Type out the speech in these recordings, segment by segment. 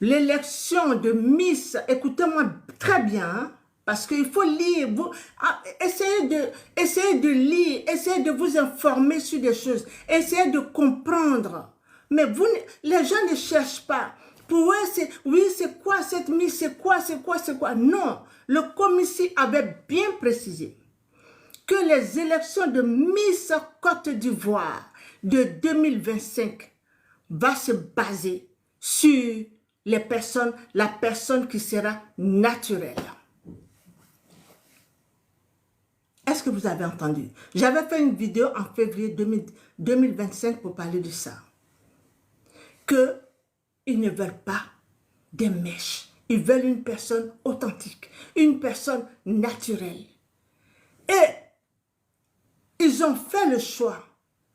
l'élection de Miss, écoutez-moi très bien, hein, parce qu'il faut lire, essayez de lire, essayez de vous informer sur des choses, essayez de comprendre. Mais vous, les gens ne cherchent pas. Pour eux, c'est, oui, c'est quoi cette Miss, c'est quoi, c'est quoi, c'est quoi. Non, le commissaire avait bien précisé que les élections de Miss Côte d'Ivoire de 2025 va se baser sur les personnes, la personne qui sera naturelle. Est-ce que vous avez entendu? J'avais fait une vidéo en février 2025 pour parler de ça. Qu'ils ne veulent pas des mèches. Ils veulent une personne authentique, une personne naturelle. Et ils ont fait le choix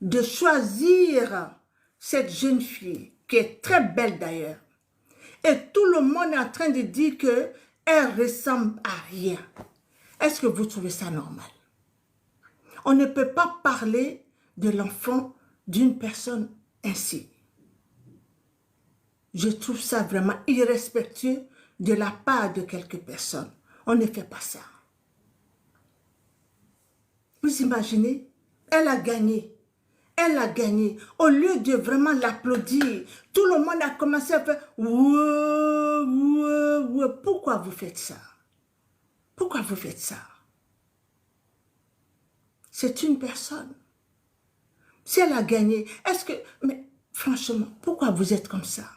de choisir cette jeune fille, qui est très belle d'ailleurs. Et tout le monde est en train de dire qu'elle ressemble à rien. Est-ce que vous trouvez ça normal? On ne peut pas parler de l'enfant d'une personne ainsi. Je trouve ça vraiment irrespectueux de la part de quelques personnes. On ne fait pas ça. Vous imaginez? Elle a gagné. Elle a gagné. Au lieu de vraiment l'applaudir, tout le monde a commencé à faire « ouais, ouais, ouais ». Pourquoi vous faites ça? Pourquoi vous faites ça? C'est une personne. Si elle a gagné, est-ce que... Mais franchement, pourquoi vous êtes comme ça?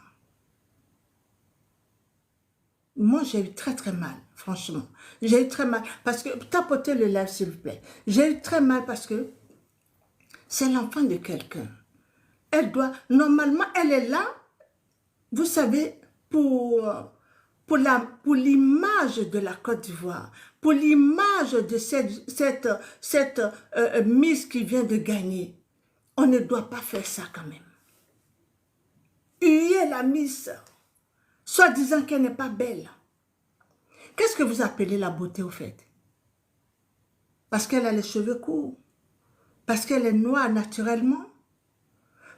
Moi, j'ai eu très très mal, franchement. J'ai eu très mal parce que... Tapotez le live, s'il vous plaît. J'ai eu très mal parce que c'est l'enfant de quelqu'un. Elle doit... Normalement, elle est là, vous savez, pour l'image de la Côte d'Ivoire, pour l'image de cette Miss qui vient de gagner. On ne doit pas faire ça quand même. Huer la Miss, soit disant qu'elle n'est pas belle. Qu'est-ce que vous appelez la beauté au fait? Parce qu'elle a les cheveux courts, parce qu'elle est noire naturellement,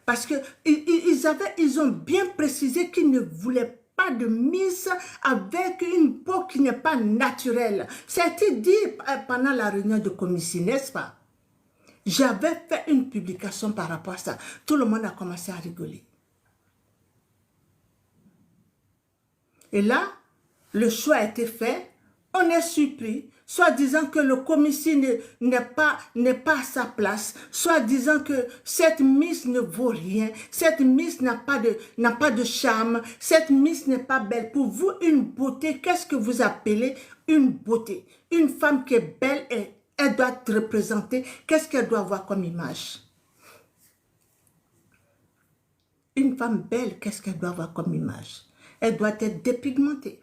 parce qu'ils ont bien précisé qu'ils ne voulaient pas de Miss avec une peau qui n'est pas naturelle. Ça a été dit pendant la réunion de commission, n'est-ce pas? J'avais fait une publication par rapport à ça. Tout le monde a commencé à rigoler. Et là, le choix a été fait. On est surpris, soit disant que le commissaire n'est pas à sa place, soit disant que cette Miss ne vaut rien, cette Miss n'a pas de charme, cette Miss n'est pas belle. Pour vous, une beauté, qu'est-ce que vous appelez une beauté? Une femme qui est belle, elle doit te représenter, qu'est-ce qu'elle doit avoir comme image? Une femme belle, qu'est-ce qu'elle doit avoir comme image? Elle doit être dépigmentée.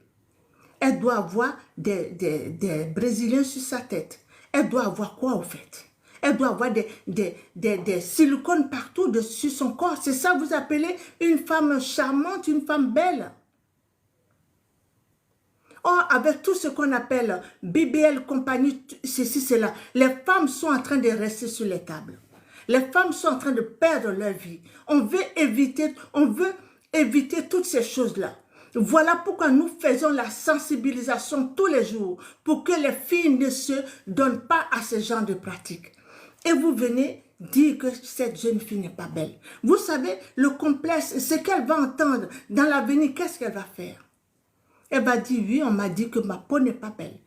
Elle doit avoir des Brésiliens sur sa tête. Elle doit avoir quoi au fait? Elle doit avoir des silicones partout sur son corps. C'est ça que vous appelez une femme charmante, une femme belle? Or, avec tout ce qu'on appelle BBL, compagnie, ceci, cela, les femmes sont en train de rester sur les tables. Les femmes sont en train de perdre leur vie. On veut éviter toutes ces choses-là. Voilà pourquoi nous faisons la sensibilisation tous les jours pour que les filles ne se donnent pas à ce genre de pratiques. Et vous venez dire que cette jeune fille n'est pas belle. Vous savez, le complexe, ce qu'elle va entendre dans l'avenir, qu'est-ce qu'elle va faire? Elle va dire, oui, on m'a dit que ma peau n'est pas belle.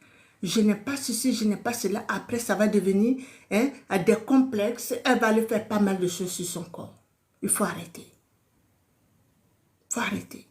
Je n'ai pas ceci, je n'ai pas cela. Après, ça va devenir des complexes. Elle va lui faire pas mal de choses sur son corps. Il faut arrêter. Il faut arrêter.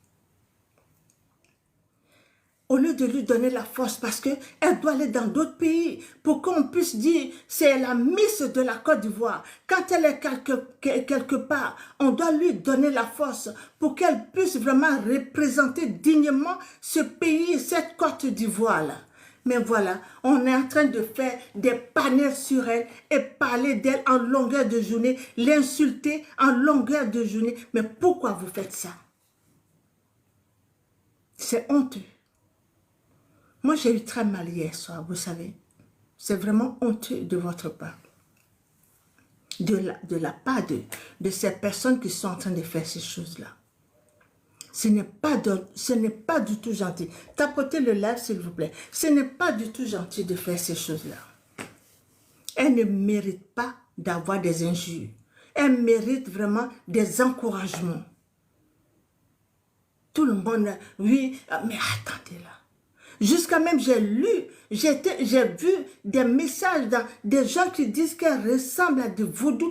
Au lieu de lui donner la force, parce qu'elle doit aller dans d'autres pays, pour qu'on puisse dire, c'est la Miss de la Côte d'Ivoire. Quand elle est quelque part, on doit lui donner la force pour qu'elle puisse vraiment représenter dignement ce pays, cette Côte d'Ivoire-là. Mais voilà, on est en train de faire des panels sur elle et parler d'elle en longueur de journée, l'insulter en longueur de journée. Mais pourquoi vous faites ça? C'est honteux. Moi, j'ai eu très mal hier soir, vous savez. C'est vraiment honteux de votre part. De la part de ces personnes qui sont en train de faire ces choses-là. Ce n'est pas du tout gentil. Tapotez le live, s'il vous plaît. Ce n'est pas du tout gentil de faire ces choses-là. Elle ne mérite pas d'avoir des injures. Elle mérite vraiment des encouragements. Tout le monde, oui, mais attendez là. Jusqu'à même, j'ai vu des messages des gens qui disent qu'elle ressemble à des vaudous.